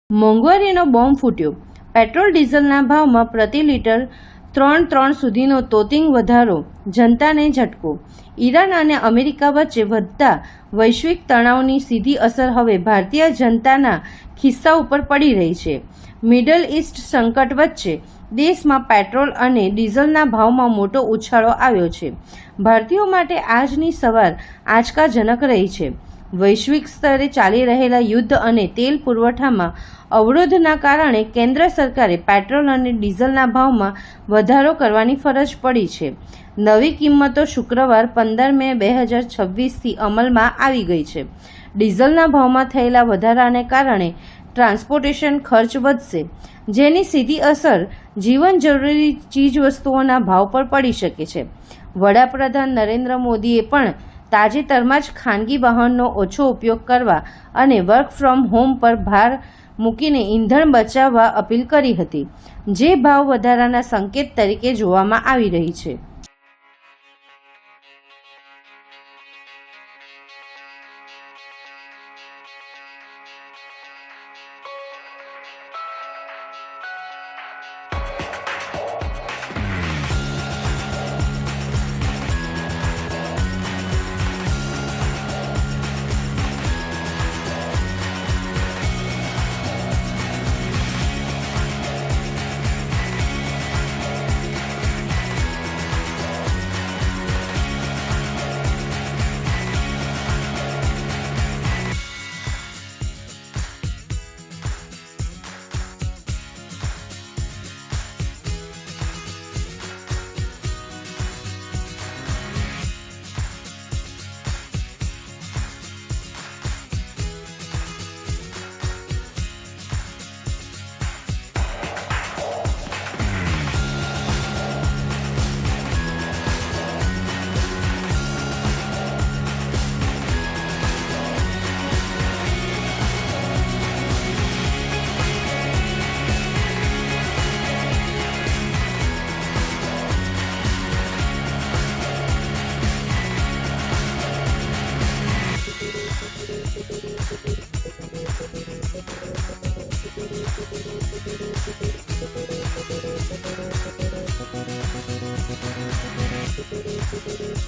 મોંઘવારીનો bomb ફૂટ્યો. Petrol ડીઝલના ભાવમાં પ્રતિ લીટર 3 સુધીનો તોતિંગ વધારો, જનતાને ઝટકો. ઈરાન અને અમેરિકા વચ્ચે વધતા વૈશ્વિક તણાવની સીધી અસર હવે ભારતીય જનતાના ખિસ્સા ઉપર પડી રહી છે. મિડલ ઈસ્ટ સંકટ વચ્ચે દેશમાં પેટ્રોલ અને ડીઝલના ભાવમાં મોટો ઉછાળો આવ્યો છે. ભારતીયો માટે આજની સવાર આંચકાજનક રહી છે. વૈશ્વિક સ્તરે ચાલી રહેલા યુદ્ધ અને તેલ પુરવઠામાં અવરોધના કારણે કેન્દ્ર સરકારે પેટ્રોલ અને ડીઝલના ભાવમાં વધારો કરવાની ફરજ પડી છે. નવી કિંમતો શુક્રવાર 15 મે 2026થી અમલમાં આવી ગઈ છે. ડીઝલના ભાવમાં થયેલા વધારાને કારણે ટ્રાન્સપોર્ટેશન ખર્ચ વધશે, જેની સીધી અસર જીવન જરૂરી ચીજવસ્તુઓના ભાવ પર પડી શકે છે. વડાપ્રધાન નરેન્દ્ર મોદીએ પણ તાજેતરમાં જ ખાનગી વાહનનો ઓછો ઉપયોગ કરવા અને વર્ક ફ્રોમ હોમ પર ભાર મૂકીને ઈંધણ બચાવવા અપીલ કરી હતી, જે ભાવ વધારાના સંકેત તરીકે જોવામાં આવી રહી છે.